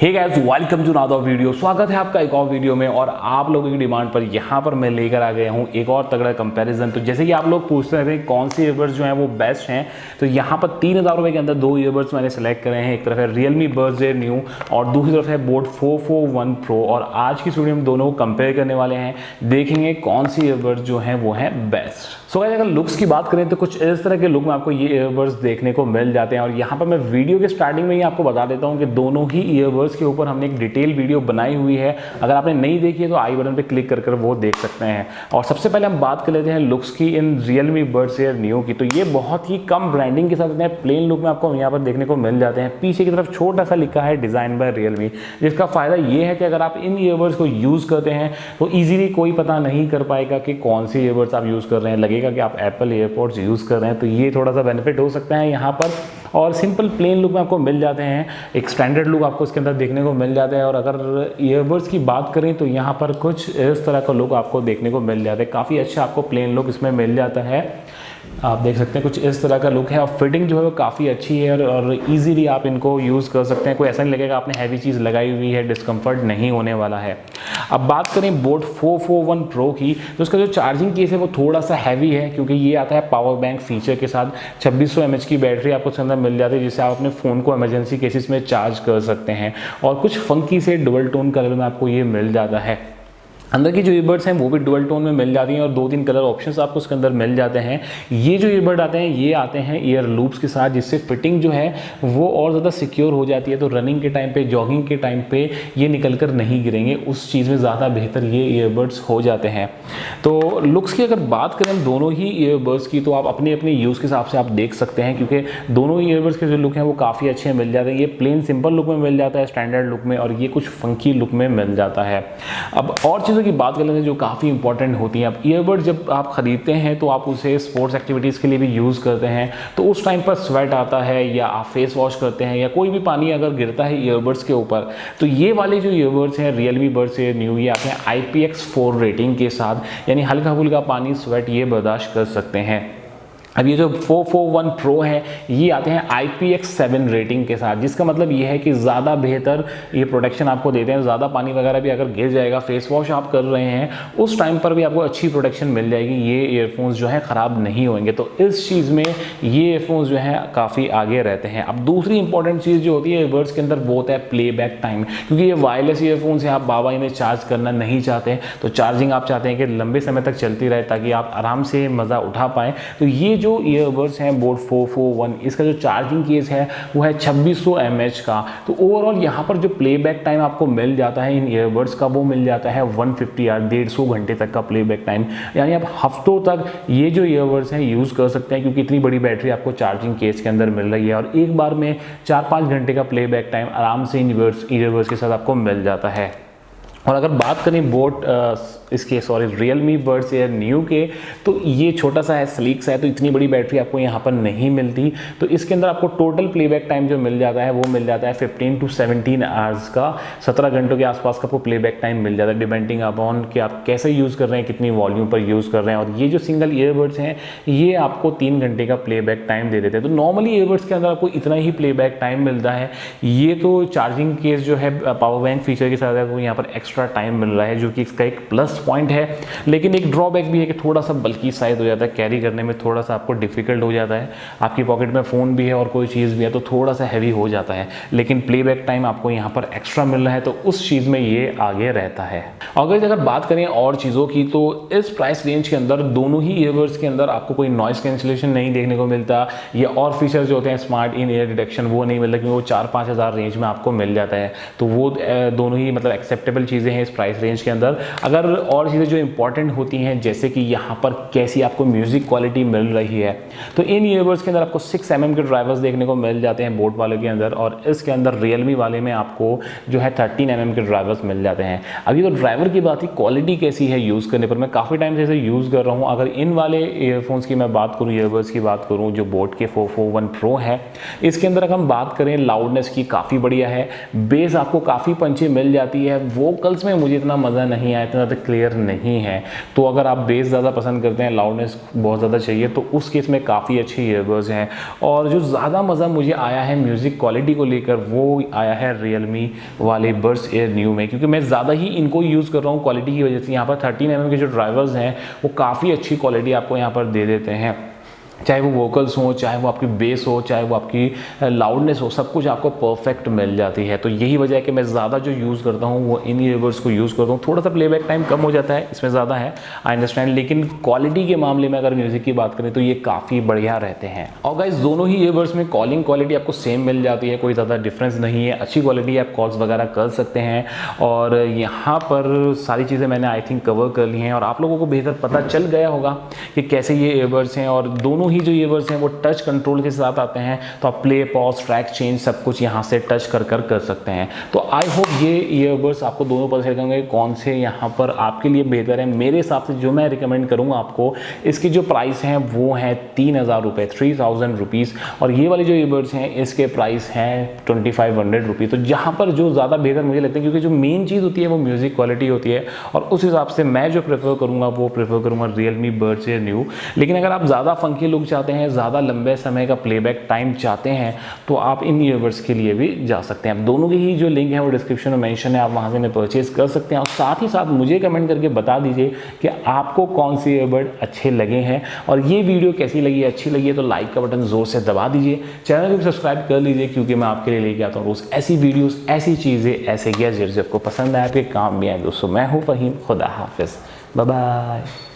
Hey guys, welcome to another video. स्वागत है आपका एक और वीडियो में। और आप लोगों की डिमांड पर यहाँ पर मैं लेकर आ गया हूँ एक और तगड़ा कंपैरिजन। तो जैसे कि आप लोग पूछते रहे थे कौन सी ईयरबड्स जो हैं वो बेस्ट हैं, तो यहाँ पर 3000 रुपये के अंदर दो ईयरबड्स मैंने सेलेक्ट करे हैं। एक तरफ है Realme Buds Air Neo और दूसरी तरफ है बोट 441 Pro। और आज की वीडियो में दोनों को कंपेयर करने वाले हैं, देखेंगे कौन सी ईयरबड्स जो हैं वो हैं बेस्ट। सो गाइस, अगर लुक्स की बात करें तो कुछ इस तरह के लुक में आपको ये ईयरबड्स देखने को मिल जाते हैं। और यहाँ पर मैं वीडियो के स्टार्टिंग में ही आपको बता देता हूँ कि दोनों ही ईयरबड्स के ऊपर हमने एक डिटेल वीडियो बनाई हुई है। अगर आपने नहीं देखी है तो आई बटन पे क्लिक कर वो देख सकते हैं। और सबसे पहले हम बात कर लेते हैं लुक्स की इन Realme Buds Air Neo की। तो ये बहुत ही कम ब्रांडिंग के साथ प्लेन लुक में आपको यहाँ पर देखने को मिल जाते हैं। पीछे की तरफ छोटा सा लिखा है डिजाइन बाय Realme, जिसका फायदा ये है कि अगर आप इन ईयरबड्स को यूज करते हैं तो ईजिली कोई पता नहीं कर पाएगा कि कौन सी ईयरबड्स आप यूज कर रहे हैं। लगेगा कि आप एप्पल एयरपोर्ट्स यूज़ कर रहे हैं। तो ये थोड़ा सा बेनिफिट हो सकता है यहाँ पर। और सिंपल प्लेन लुक में आपको मिल जाते हैं, एक स्टैंडर्ड लुक आपको इसके अंदर देखने को मिल जाता है। और अगर ईयरबड्स की बात करें तो यहाँ पर कुछ इस तरह का लुक आपको देखने को मिल जाता है। काफ़ी अच्छा आपको प्लेन लुक इसमें मिल जाता है। आप देख सकते हैं कुछ इस तरह का लुक है। और फिटिंग जो है वो काफ़ी अच्छी है और इजीली आप इनको यूज़ कर सकते हैं। कोई ऐसा नहीं लगेगा आपने हैवी चीज़ लगाई हुई है, डिस्कम्फर्ट नहीं होने वाला है। अब बात करें बोट 441 Pro की, तो उसका जो चार्जिंग केस है वो थोड़ा सा हैवी है, क्योंकि ये आता है पावर बैंक फीचर के साथ। 2600 mAh की बैटरी आपको उसके अंदर मिल जाती है, जिससे आप अपने फ़ोन को इमरजेंसी केसेस में चार्ज कर सकते हैं। और कुछ फंकी से डुअल टोन कलर में आपको ये मिल जाता है। अंदर की जो ईयरबड्स हैं वो भी डुअल टोन में मिल जाती हैं और 2-3 कलर ऑप्शंस आपको उसके अंदर मिल जाते हैं। ये जो ईयरबड आते हैं ये आते हैं ईयर लूप्स के साथ, जिससे फिटिंग जो है वो और ज़्यादा सिक्योर हो जाती है। तो रनिंग के टाइम पे, जॉगिंग के टाइम पे ये निकल कर नहीं गिरेंगे, उस चीज़ में ज़्यादा बेहतर ये ईयरबड्स हो जाते हैं। तो लुक्स की अगर बात करें दोनों ही ईयरबड्स की, तो आप अपने अपने यूज़ के हिसाब से आप देख सकते हैं, क्योंकि दोनों ही ईयरबड्स के जो लुक हैं वो काफ़ी अच्छे मिल जाते हैं। ये प्लेन सिंपल लुक में मिल जाता है, स्टैंडर्ड लुक में, और ये कुछ फंकी लुक में मिल जाता है। अब और चीज़ों की बात कर लेते हैं जो काफ़ी इंपॉर्टेंट होती हैं। अब ईयरबड जब आप ख़रीदते हैं तो आप उसे स्पोर्ट्स एक्टिविटीज़ के लिए भी यूज़ करते हैं, तो उस टाइम पर स्वेट आता है या आप फेस वॉश करते हैं या कोई भी पानी अगर गिरता है ईयरबड्स के ऊपर, तो ये वाले जो ईयरबड्स हैं Realme Buds Air Neo, ये आते हैं IPX4 रेटिंग के साथ, यानी हल्का फुल्का पानी, स्वेट ये बर्दाश्त कर सकते हैं। अब ये जो 441 Pro है ये आते हैं IPX7 रेटिंग के साथ, जिसका मतलब ये है कि ज़्यादा बेहतर ये प्रोटेक्शन आपको देते हैं। ज़्यादा पानी वगैरह भी अगर गिर जाएगा, फेस वॉश आप कर रहे हैं, उस टाइम पर भी आपको अच्छी प्रोटेक्शन मिल जाएगी। ये ईयरफोन्स जो है ख़राब नहीं होंगे। तो इस चीज़ में ये ईयरफोन्स जो है काफ़ी आगे रहते हैं। अब दूसरी इंपॉर्टेंट चीज़ जो होती है ईयरबड्स के अंदर वो होता है प्लेबैक टाइम, क्योंकि ये वायरलेस ईयरफोन्स है। आप बाबा इन्हें चार्ज करना नहीं चाहते, तो चार्जिंग आप चाहते हैं कि लंबे समय तक चलती रहे ताकि आप आराम से मज़ा उठा पाएँ। तो ये जो ईयरबड्स हैं बोट 441, इसका जो चार्जिंग केस है वो है 2600 mAh का। तो ओवरऑल यहाँ पर जो प्लेबैक टाइम आपको मिल जाता है इन ईयरबड्स का, वो मिल जाता है 150 आवर, 150 घंटे तक का प्लेबैक टाइम। यानी आप हफ्तों तक ये जो ईयरबड्स हैं यूज़ कर सकते हैं, क्योंकि इतनी बड़ी बैटरी आपको चार्जिंग केस के अंदर मिल रही है। और एक बार में 4-5 घंटे का प्लेबैक टाइम आराम से इन ईयरबड्स के साथ आपको मिल जाता है। और अगर बात करें Realme Buds Air Neo के, तो ये छोटा सा है, स्लीक सा है, तो इतनी बड़ी बैटरी आपको यहाँ पर नहीं मिलती। तो इसके अंदर आपको टोटल प्लेबैक टाइम जो मिल जाता है वो मिल जाता है 15 to 17 आवर्स का। 17 घंटों के आसपास का आपको प्लेबैक टाइम मिल जाता है, डिपेंडिंग अपॉन कि आप कैसे यूज़ कर रहे हैं, कितनी वॉल्यूम पर यूज़ कर रहे हैं। और ये जो सिंगल ईयरबड्स हैं ये आपको 3 घंटे का प्लेबैक टाइम दे देते हैं। तो नॉर्मली ईयरबड्स के अंदर आपको इतना ही प्लेबैक टाइम मिलता है। ये तो चार्जिंग केस जो है पावर बैंक फीचर के साथ आपको यहाँ पर एक्स्ट्रा टाइम मिल रहा है, जो कि इसका एक प्लस पॉइंट है। लेकिन एक ड्रॉबैक भी है कि थोड़ा सा बल्की साइज हो जाता है, कैरी करने में थोड़ा सा आपको डिफिकल्ट हो जाता है। आपकी पॉकेट में फ़ोन भी है और कोई चीज़ भी है तो थोड़ा सा हैवी हो जाता है। लेकिन प्लेबैक टाइम आपको यहाँ पर एक्स्ट्रा मिल रहा है, तो उस चीज़ में ये आगे रहता है। अगर बात करें और चीज़ों की, तो इस प्राइस रेंज के अंदर दोनों ही ईयरबड्स के अंदर आपको कोई नॉइस कैंसिलेशन नहीं देखने को मिलता, या और फीचर्स जो होते हैं स्मार्ट इन ईयर डिटेक्शन वो नहीं मिलता, क्योंकि वो 4-5 हज़ार रेंज में आपको मिल जाता है। तो वो दोनों ही मतलब एक्सेप्टेबल चीज़ें हैं इस प्राइस रेंज के अंदर। अगर और चीज़ें जो इंपॉर्टेंट होती हैं, जैसे कि यहाँ पर कैसी आपको म्यूजिक क्वालिटी मिल रही है, तो इन ईयरबड्स के अंदर आपको 6 mm के ड्राइवर्स देखने को मिल जाते हैं बोट वाले के अंदर, और इसके अंदर Realme वाले में आपको जो है 13 mm के ड्राइवर्स मिल जाते हैं। अभी तो ड्राइवर की बात ही, क्वालिटी कैसी है यूज़ करने पर, मैं काफ़ी टाइम से इसे यूज़ कर रहा हूँ। अगर इन वाले ईयरफोन्स की मैं बात करूँ, ईयरबड्स की बात करूँ जो बोट के 441 Pro है, इसके अंदर अगर हम बात करें लाउडनेस की, काफ़ी बढ़िया है। बेस आपको काफ़ी पंची मिल जाती है। वोकल वोकल्स में मुझे इतना मज़ा नहीं आया, इतना ज़्यादा क्लियर नहीं है। तो अगर आप बेस ज़्यादा पसंद करते हैं, लाउडनेस बहुत ज़्यादा चाहिए, तो उस केस में काफ़ी अच्छे ईयरबड्स हैं। और जो ज़्यादा मज़ा मुझे आया है म्यूज़िक क्वालिटी को लेकर, वो आया है रियलमी वाले बड्स एयर न्यू में, क्योंकि मैं ज़्यादा ही इनको यूज़ कर रहा हूँ क्वालिटी की वजह से। यहाँ पर 13 mm के जो ड्राइवर्स हैं वो काफ़ी अच्छी क्वालिटी आपको यहाँ पर दे देते हैं, चाहे वो वोकल्स हो, चाहे वो आपकी बेस हो, चाहे वो आपकी लाउडनेस हो, सब कुछ आपको परफेक्ट मिल जाती है। तो यही वजह है कि मैं ज़्यादा जो यूज़ करता हूँ वो इन ईयरबड्स को यूज़ करता हूँ। थोड़ा सा प्लेबैक टाइम कम हो जाता है, इसमें ज़्यादा है, आई अंडरस्टैंड, लेकिन क्वालिटी के मामले में अगर म्यूज़िक की बात करें तो ये काफ़ी बढ़िया रहते हैं। और गाइस दोनों ही ईयरबड्स में कॉलिंग क्वालिटी आपको सेम मिल जाती है, कोई ज़्यादा डिफरेंस नहीं है, अच्छी क्वालिटी, आप कॉल्स वगैरह कर सकते हैं। और यहाँ पर सारी चीज़ें मैंने आई थिंक कवर कर ली हैं और आप लोगों को बेहतर पता चल गया होगा कि कैसे ये ईयरबड्स हैं। और दोनों ही जो ईयरबड्स हैं वो टच कंट्रोल के साथ आते हैं, तो आप प्ले, पॉज, ट्रैक चेंज सब कुछ यहाँ से टच कर सकते हैं। तो आई होप ये ईयरबड्स आपको दोनों पता चल जाएंगे कौन से यहाँ पर आपके लिए बेहतर है। मेरे हिसाब से जो मैं रिकमेंड करूँगा आपको, इसकी जो प्राइस हैं वो हैं 3000 रुपये, 3000 रुपीज़। और ये वाले जो ईयरबड्स हैं इसके प्राइस हैं 2500 रुपीज़। तो जहाँ पर जो ज़्यादा बेहतर मुझे लगता है, क्योंकि जो मेन चीज़ होती है वो म्यूज़िक क्वालिटी होती है, और उस हिसाब से मैं जो प्रेफर करूँगा वो प्रेफर करूँगा रियलमी बड्स एयर न्यू। लेकिन अगर आप ज़्यादा फंकी लुक चाहते हैं, ज़्यादा लंबे समय का प्लेबैक टाइम चाहते हैं, तो आप इन ईयरबड्स के लिए भी जा सकते हैं। आप दोनों की ही जो लिंक है वो डिस्क्रिप्शन में मेंशन है, आप वहां से इन्हें परचेज कर सकते हैं। और साथ ही साथ मुझे कमेंट करके बता दीजिए कि आपको कौन से ईयरबड अच्छे लगे हैं, और ये वीडियो कैसी लगी, अच्छी लगी है तो लाइक का बटन जोर से दबा दीजिए, चैनल को भी सब्सक्राइब कर लीजिए, क्योंकि मैं आपके लिए लेके आता हूँ रोज़ ऐसी वीडियोज़, ऐसी चीज़ें, ऐसे गैजेट्स जो आपको पसंद आए, आपके काम भी आए। दोस्तों मैं हूँ फ़हीम, खुदा हाफिज़, बाय बाय।